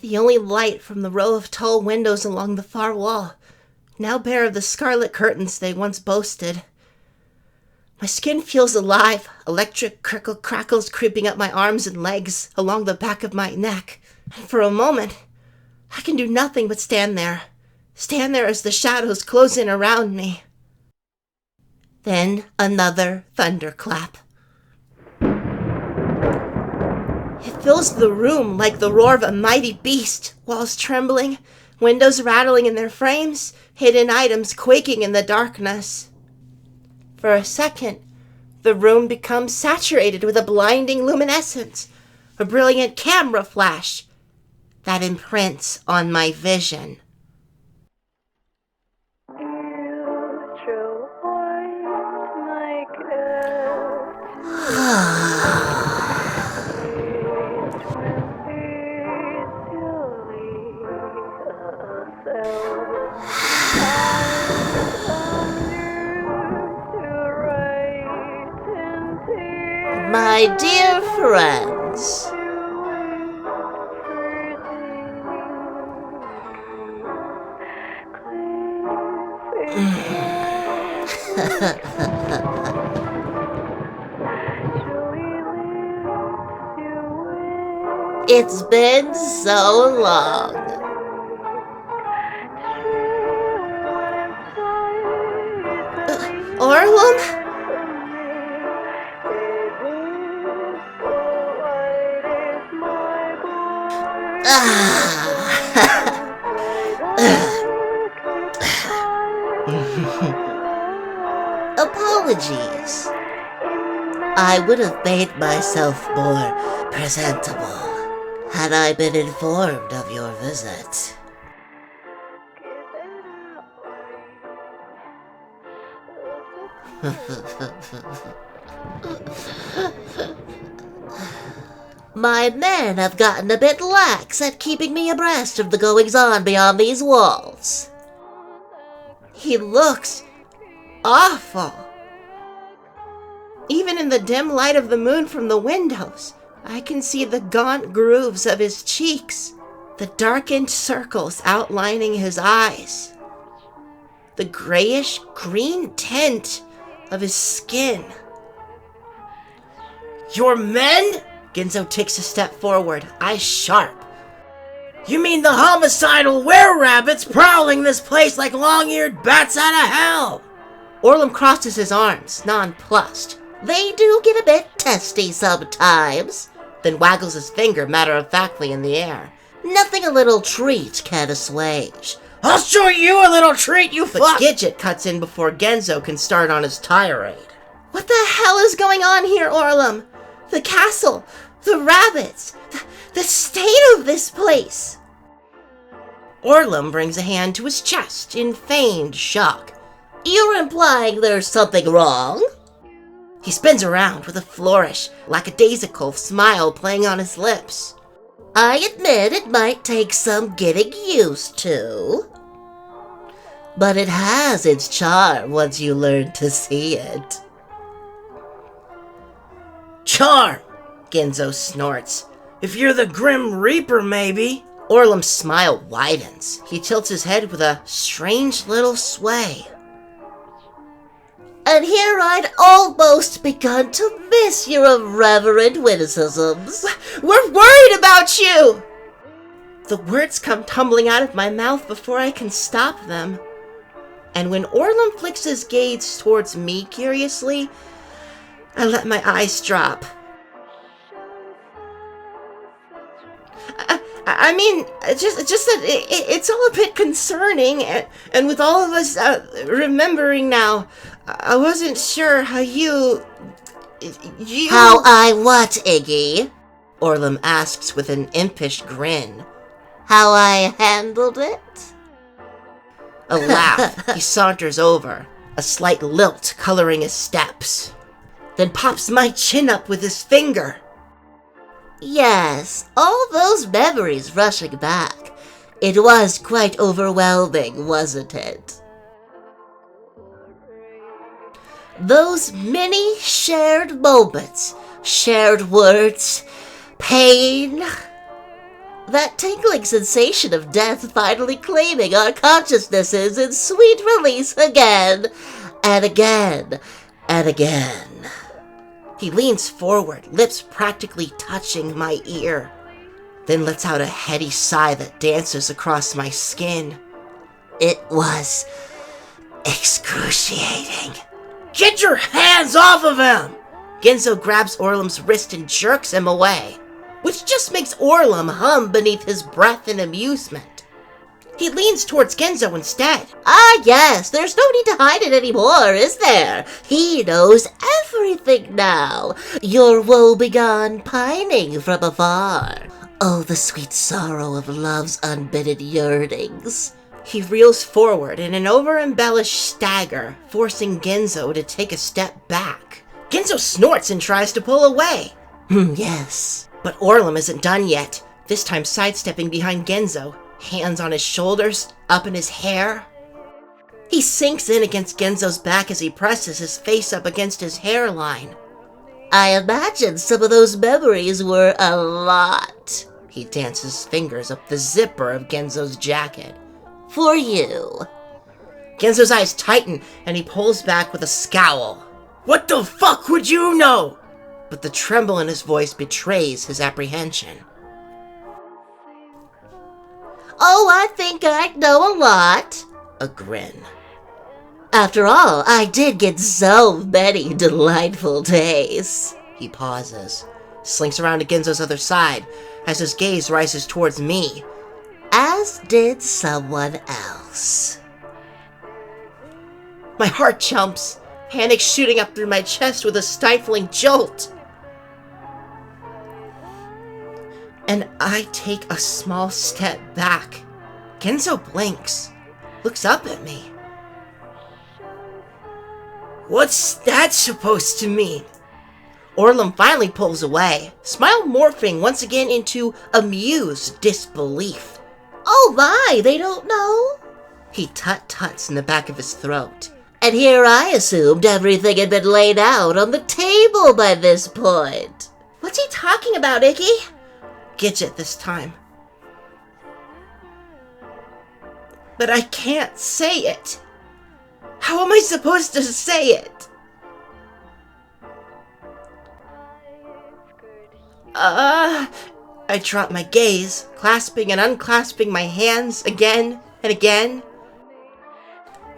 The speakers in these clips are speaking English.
the only light from the row of tall windows along the far wall, now bare of the scarlet curtains they once boasted. My skin feels alive, electric crackles creeping up my arms and legs, along the back of my neck. And for a moment, I can do nothing but stand there as the shadows close in around me. Then another thunderclap. It fills the room like the roar of a mighty beast, walls trembling, windows rattling in their frames, hidden items quaking in the darkness. For a second, the room becomes saturated with a blinding luminescence, a brilliant camera flash that imprints on my vision. My dear friends, it's been so long. Orlam? Apologies. I would have made myself more presentable had I been informed of your visit. My men have gotten a bit lax at keeping me abreast of the goings-on beyond these walls. He looks awful. Even in the dim light of the moon from the windows, I can see the gaunt grooves of his cheeks, the darkened circles outlining his eyes, the grayish-green tint of his skin. Your men? Ginzo takes a step forward, eyes sharp. You mean the homicidal were-rabbits prowling this place like long-eared bats out of hell? Orlam crosses his arms, nonplussed. They do get a bit testy sometimes, then waggles his finger matter-of-factly in the air. Nothing a little treat can assuage. I'll show you a little treat, you fuck! But Gidget cuts in before Genzo can start on his tirade. What the hell is going on here, Orlam? The castle, the rabbits, the state of this place. Orlam brings a hand to his chest in feigned shock. You're implying there's something wrong? He spins around with a flourish, lackadaisical smile playing on his lips. I admit it might take some getting used to, but it has its charm once you learn to see it. Charm, Genzo snorts. If you're the Grim Reaper, maybe. Orlam's smile widens. He tilts his head with a strange little sway. And here I'd almost begun to miss your irreverent witticisms. We're worried about you! The words come tumbling out of my mouth before I can stop them. And when Orlam flicks his gaze towards me curiously, I let my eyes drop. I mean, just that it's all a bit concerning, and with all of us remembering now, I wasn't sure how you... How I what, Iggy? Orlam asks with an impish grin. How I handled it? A laugh. He saunters over, a slight lilt coloring his steps, then pops my chin up with his finger. Yes, all those memories rushing back. It was quite overwhelming, wasn't it? Those many shared moments, shared words, pain. That tingling sensation of death finally claiming our consciousnesses in sweet release again, and again, and again. He leans forward, lips practically touching my ear, then lets out a heady sigh that dances across my skin. It was excruciating. Get your hands off of him! Genzo grabs Orlam's wrist and jerks him away, which just makes Orlam hum beneath his breath in amusement. He leans towards Genzo instead. Ah, yes, there's no need to hide it anymore, is there? He knows everything now. Your woe-begone pining from afar. Oh, the sweet sorrow of love's unbidden yearnings. He reels forward in an over-embellished stagger, forcing Genzo to take a step back. Genzo snorts and tries to pull away. Yes. But Orlam isn't done yet, this time sidestepping behind Genzo, hands on his shoulders, up in his hair. He sinks in against Genzo's back as he presses his face up against his hairline. I imagine some of those memories were a lot. He dances fingers up the zipper of Genzo's jacket. For you. Genzo's eyes tighten and he pulls back with a scowl. What the fuck would you know? But the tremble in his voice betrays his apprehension. Oh, I think I know a lot. A grin. After all, I did get so many delightful days. He pauses, slinks around to Genzo's other side as his gaze rises towards me. As did someone else. My heart jumps, panic shooting up through my chest with a stifling jolt. And I take a small step back. Genzo blinks, looks up at me. What's that supposed to mean? Orlam finally pulls away, smile morphing once again into amused disbelief. Oh my, they don't know? He tut-tuts in the back of his throat. And here I assumed everything had been laid out on the table by this point. What's he talking about, Iggy? Gidget this time. But I can't say it. How am I supposed to say it? I drop my gaze, clasping and unclasping my hands again and again.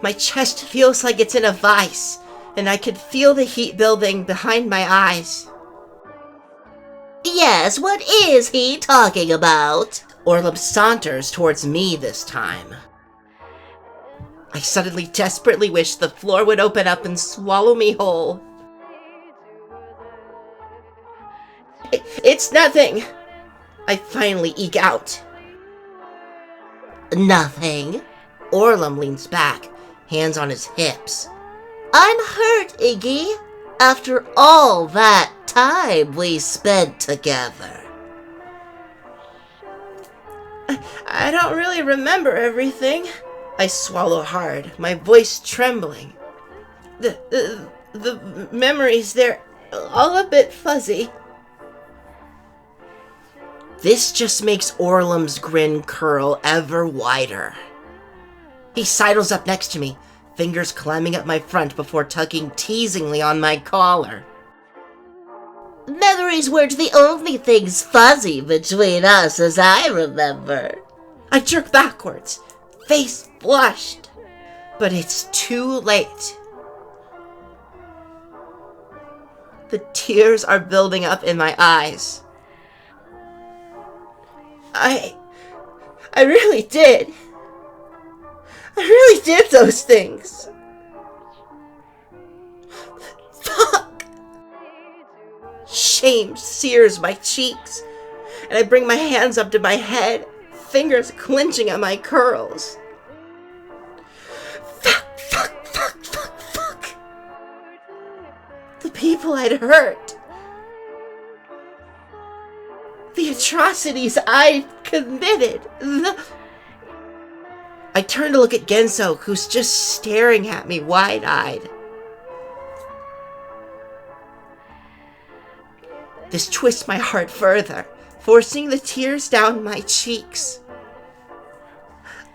My chest feels like it's in a vice, and I can feel the heat building behind my eyes. Yes, what is he talking about? Orlam saunters towards me this time. I suddenly desperately wish the floor would open up and swallow me whole. It's nothing. I finally eke out. Nothing. Orlam leans back, hands on his hips. I'm hurt, Iggy. After all that time we spent together. I don't really remember everything. I swallow hard, my voice trembling. The memories, they're all a bit fuzzy. This just makes Orlam's grin curl ever wider. He sidles up next to me, fingers climbing up my front before tugging teasingly on my collar. Memories weren't the only things fuzzy between us as I remember. I jerk backwards, face flushed. But it's too late. The tears are building up in my eyes. I really did. I really did those things. Fuck! Shame sears my cheeks, and I bring my hands up to my head, fingers clenching at my curls. Fuck. The people I'd hurt. The atrocities I'd committed. I turn to look at Genzo, who's just staring at me wide-eyed. This twists my heart further, forcing the tears down my cheeks.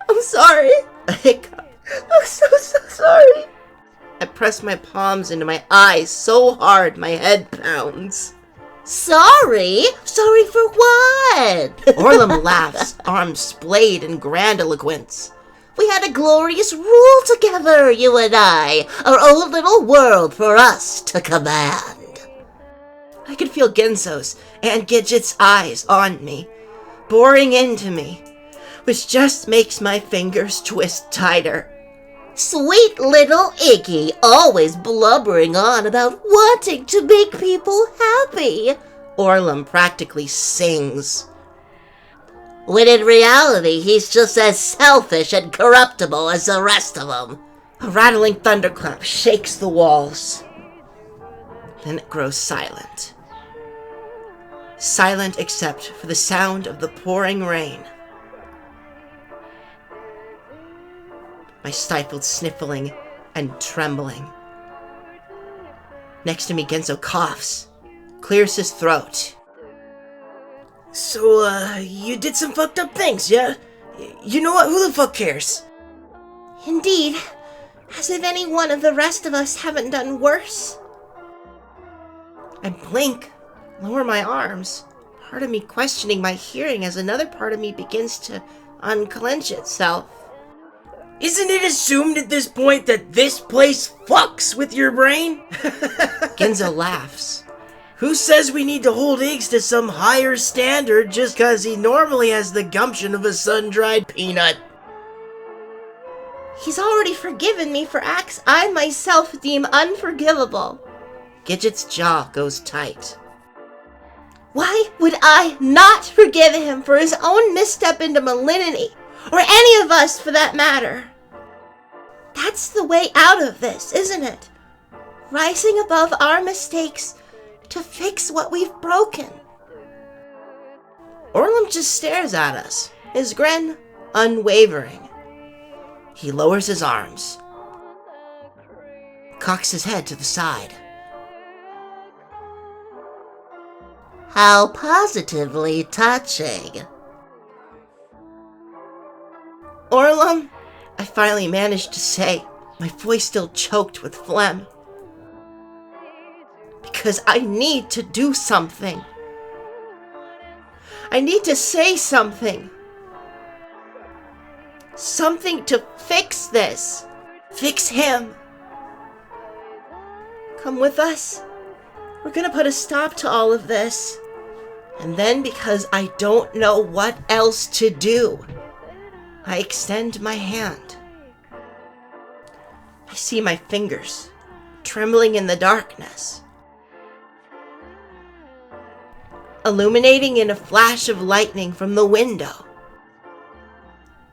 I'm sorry. A hiccup. I'm so sorry. I press my palms into my eyes so hard my head pounds. Sorry? Sorry for what? Orlam laughs, arms splayed in grandiloquence. We had a glorious rule together, you and I. Our own little world for us to command. I could feel Genzo's and Gidget's eyes on me, boring into me, which just makes my fingers twist tighter. Sweet little Iggy, always blubbering on about wanting to make people happy. Orlam practically sings. When in reality, he's just as selfish and corruptible as the rest of them. A rattling thunderclap shakes the walls. Then it grows silent. Silent except for the sound of the pouring rain. My stifled sniffling and trembling. Next to me, Genzo coughs, clears his throat. So, you did some fucked up things, yeah? You know what? Who the fuck cares? Indeed. As if any one of the rest of us haven't done worse. I blink, lower my arms, part of me questioning my hearing as another part of me begins to unclench itself. Isn't it assumed at this point that this place fucks with your brain? Genzo laughs. Who says we need to hold Iggs to some higher standard just because he normally has the gumption of a sun-dried peanut? He's already forgiven me for acts I myself deem unforgivable. Gidget's jaw goes tight. Why would I not forgive him for his own misstep into malignity? Or any of us, for that matter. That's the way out of this, isn't it? Rising above our mistakes to fix what we've broken. Orlam just stares at us, his grin unwavering. He lowers his arms, cocks his head to the side. How positively touching. Orlam, I finally managed to say, my voice still choked with phlegm. Because I need to do something. I need to say something. Something to fix this. Fix him. Come with us. We're gonna put a stop to all of this. And then, because I don't know what else to do, I extend my hand. I see my fingers trembling in the darkness, illuminating in a flash of lightning from the window.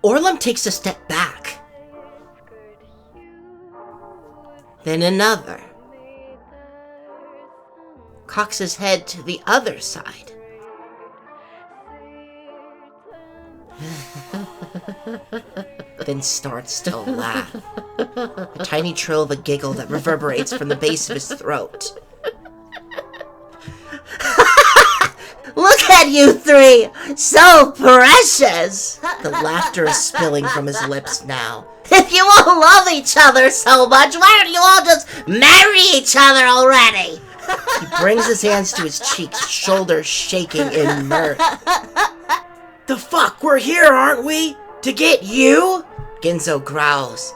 Orlam takes a step back, then another, cocks his head to the other side. Then starts to laugh. A tiny trill of a giggle that reverberates from the base of his throat. Look at you three! So precious! The laughter is spilling from his lips now. If you all love each other so much, why don't you all just marry each other already? He brings his hands to his cheeks, shoulders shaking in mirth. The fuck, we're here, aren't we? To get you? Genzo growls.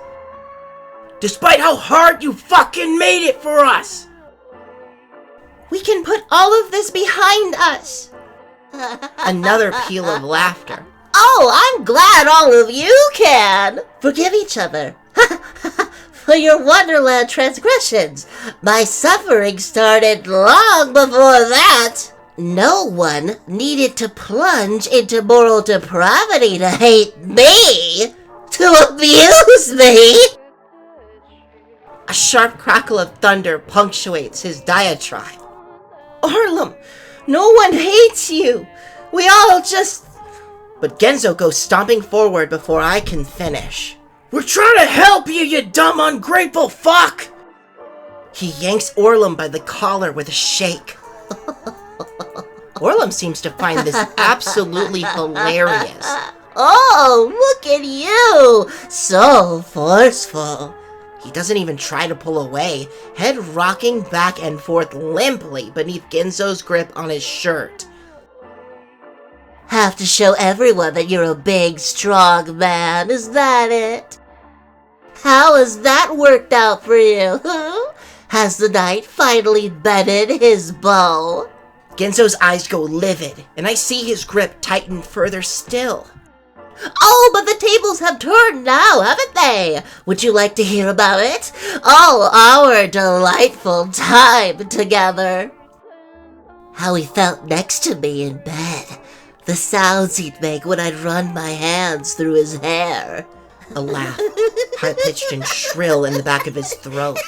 Despite how hard you fucking made it for us! We can put all of this behind us. Another peal of laughter. Oh, I'm glad all of you can forgive each other. For your Wonderland transgressions. My suffering started long before that. No one needed to plunge into moral depravity to hate me, to abuse me. A sharp crackle of thunder punctuates his diatribe. Orlam, no one hates you. We all just... But Genzo goes stomping forward before I can finish. We're trying to help you, you dumb ungrateful fuck! He yanks Orlam by the collar with a shake. Orlam seems to find this absolutely hilarious. Oh, look at you! So forceful. He doesn't even try to pull away, head rocking back and forth limply beneath Ginzo's grip on his shirt. Have to show everyone that you're a big, strong man, is that it? How has that worked out for you? Has the knight finally bedded his bow? Ginzo's eyes go livid, and I see his grip tighten further still. Oh, but the tables have turned now, haven't they? Would you like to hear about it? All our delightful time together. How he felt next to me in bed. The sounds he'd make when I'd run my hands through his hair. A laugh, high-pitched and shrill in the back of his throat.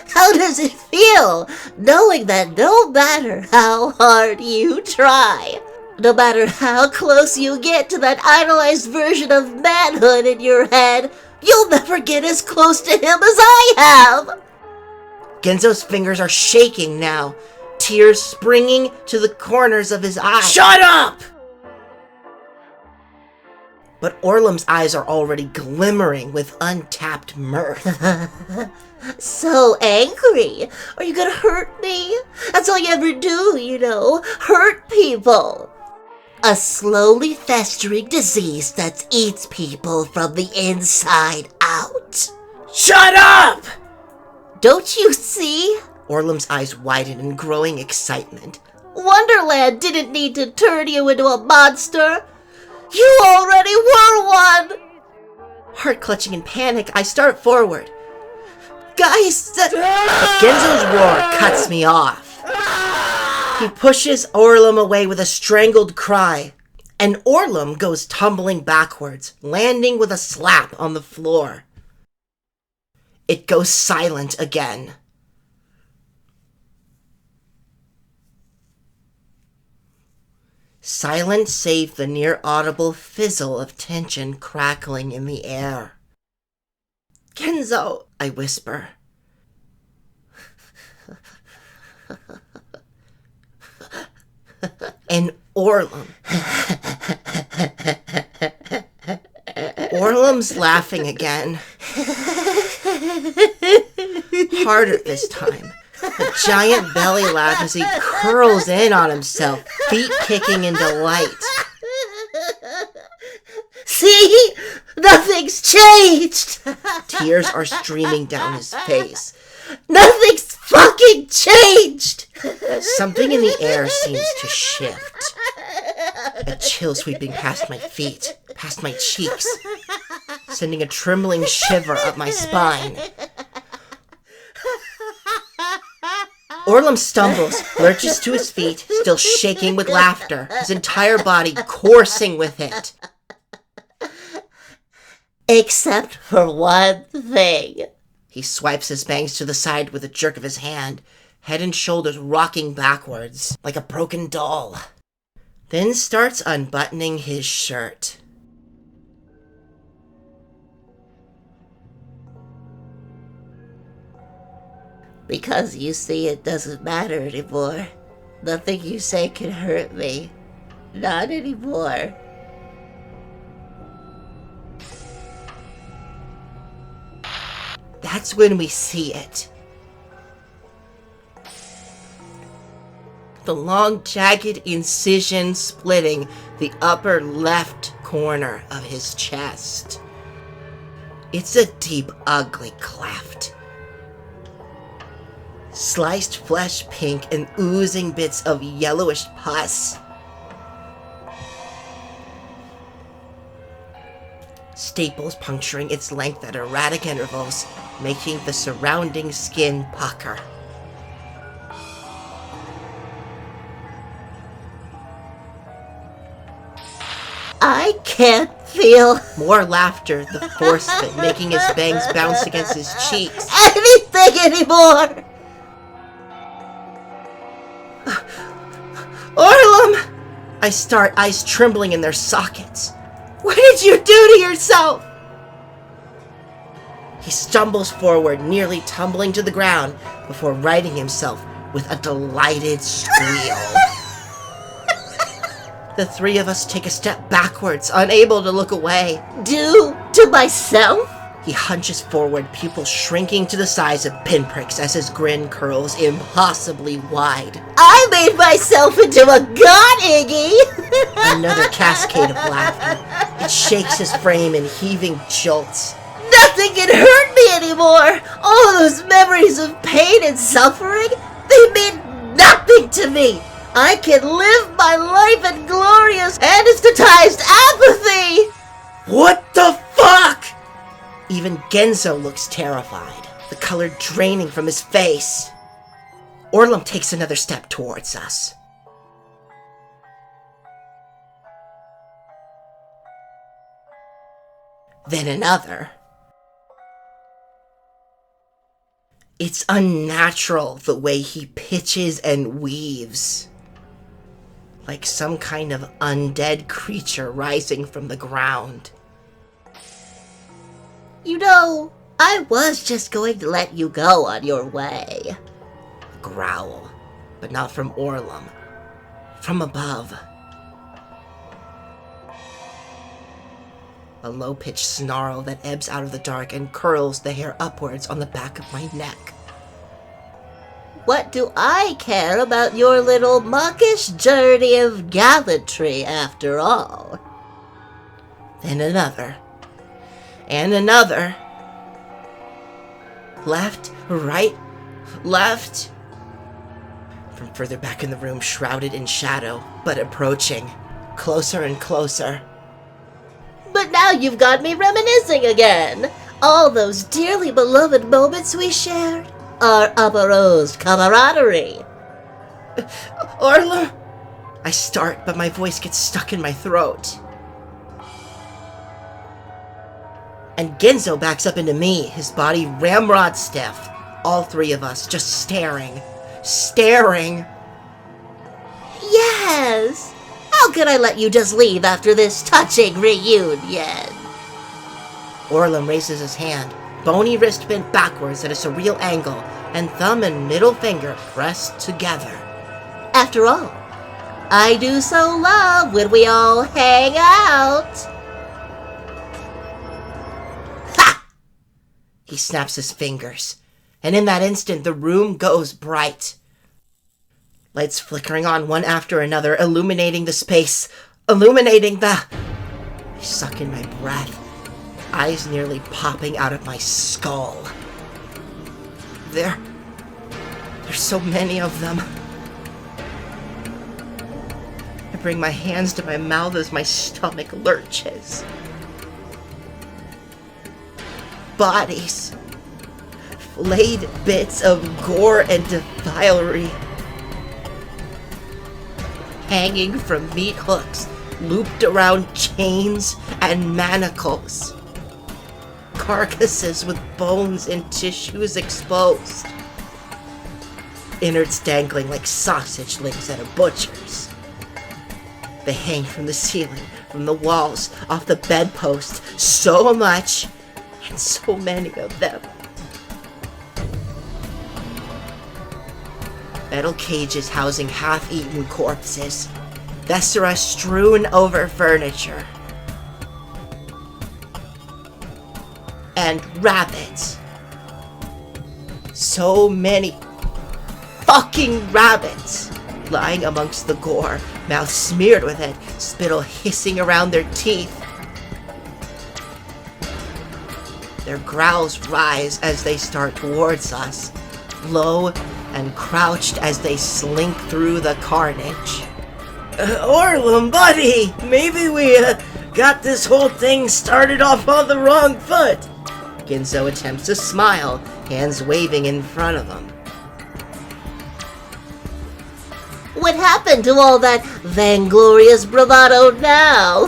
How does it feel, knowing that no matter how hard you try, no matter how close you get to that idolized version of manhood in your head, you'll never get as close to him as I have? Ginzo's fingers are shaking now, tears springing to the corners of his eyes. Shut up! But Orlam's eyes are already glimmering with untapped mirth. So angry. Are you gonna hurt me? That's all you ever do, you know. Hurt people. A slowly festering disease that eats people from the inside out. Shut up! Don't you see? Orlam's eyes widen in growing excitement. Wonderland didn't need to turn you into a monster. You already were one! Heart clutching in panic, I start forward. Guys, Ah! Ginzo's roar cuts me off. He pushes Orlam away with a strangled cry, and Orlam goes tumbling backwards, landing with a slap on the floor. It goes silent again. Silent save the near-audible fizzle of tension crackling in the air. Ginzo, I whisper. And Orlam. Orlam's laughing again. Harder this time. A giant belly laugh as he curls in on himself, feet kicking in delight. See? Nothing's changed! Tears are streaming down his face. Nothing's fucking changed! Something in the air seems to shift. A chill sweeping past my feet, past my cheeks, sending a trembling shiver up my spine. Orlam stumbles, lurches to his feet, still shaking with laughter, his entire body coursing with it. Except for one thing. He swipes his bangs to the side with a jerk of his hand, head and shoulders rocking backwards, like a broken doll. Then starts unbuttoning his shirt. Because you see, it doesn't matter anymore. Nothing you say can hurt me. Not anymore. That's when we see it. The long, jagged incision splitting the upper left corner of his chest. It's a deep, ugly cleft. Sliced flesh pink and oozing bits of yellowish pus. Staples puncturing its length at erratic intervals, making the surrounding skin pucker. I can't feel More laughter, the force of it, making his bangs bounce against his cheeks. anything anymore! Orlam! I start, eyes trembling in their sockets. What did you do to yourself? He stumbles forward, nearly tumbling to the ground, before righting himself with a delighted squeal. The three of us take a step backwards, unable to look away. Do to myself? He hunches forward, pupils shrinking to the size of pinpricks as his grin curls impossibly wide. I made myself into a god, Iggy! Another cascade of laughter. It shakes his frame in heaving jolts. Nothing can hurt me anymore! All those memories of pain and suffering, they mean nothing to me! I can live my life in glorious, anesthetized apathy! What the fuck? Even Genzo looks terrified, the color draining from his face. Orlam takes another step towards us. Then another. It's unnatural the way he pitches and weaves. Like some kind of undead creature rising from the ground. You know, I was just going to let you go on your way. Growl, but not from Orlam. From above. A low-pitched snarl that ebbs out of the dark and curls the hair upwards on the back of my neck. What do I care about your little mawkish journey of gallantry, after all? Then another. And another. Left, right, left. From further back in the room, shrouded in shadow, but approaching. Closer and closer. But now you've got me reminiscing again. All those dearly beloved moments we shared. Our upper-rose camaraderie. Orlam! I start, but my voice gets stuck in my throat. And Genzo backs up into me, his body ramrod stiff. All three of us just staring. Staring. Yes! How could I let you just leave after this touching reunion? Orlam raises his hand, bony wrist bent backwards at a surreal angle, and thumb and middle finger pressed together. After all, I do so love when we all hang out. Ha! He snaps his fingers, and in that instant the room goes bright. Lights flickering on one after another, illuminating the space, illuminating the... I suck in my breath, eyes nearly popping out of my skull. There's so many of them. I bring my hands to my mouth as my stomach lurches. Bodies. Flayed bits of gore and defilery. Hanging from meat hooks, looped around chains and manacles. Carcasses with bones and tissues exposed. Innards dangling like sausage links at a butcher's. They hang from the ceiling, from the walls, off the bedpost. So much, and so many of them. Metal cages housing half-eaten corpses. Viscera strewn over furniture. And rabbits. So many fucking rabbits lying amongst the gore, mouths smeared with it, spittle hissing around their teeth. Their growls rise as they start towards us, low and crouched as they slink through the carnage. Orlam, buddy! Maybe we got this whole thing started off on the wrong foot. Genzo attempts to smile, hands waving in front of him. What happened to all that vainglorious bravado now?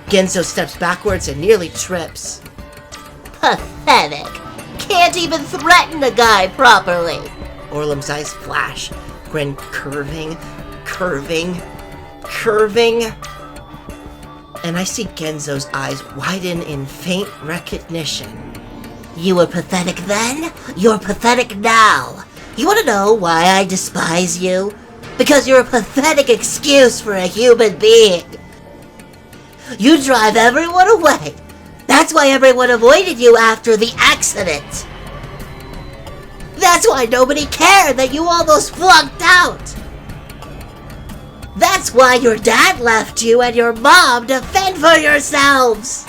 Genzo steps backwards and nearly trips. Pathetic. Can't even threaten a guy properly. Orlam's eyes flash, grin curving, and I see Genzo's eyes widen in faint recognition. You were pathetic then, you're pathetic now. You want to know why I despise you? Because you're a pathetic excuse for a human being. You drive everyone away. That's why everyone avoided you after the accident. That's why nobody cared that you almost flunked out. That's why your dad left you and your mom to fend for yourselves.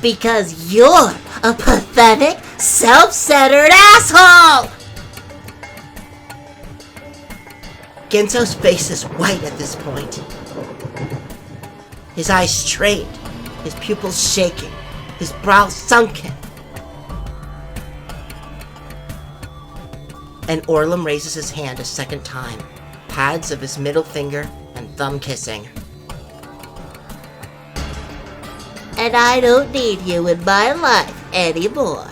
Because you're a pathetic, self-centered asshole! Genzo's face is white at this point. His eyes strained, his pupils shaking, his brow sunken. And Orlam raises his hand a second time, pads of his middle finger and thumb kissing. And I don't need you in my life anymore.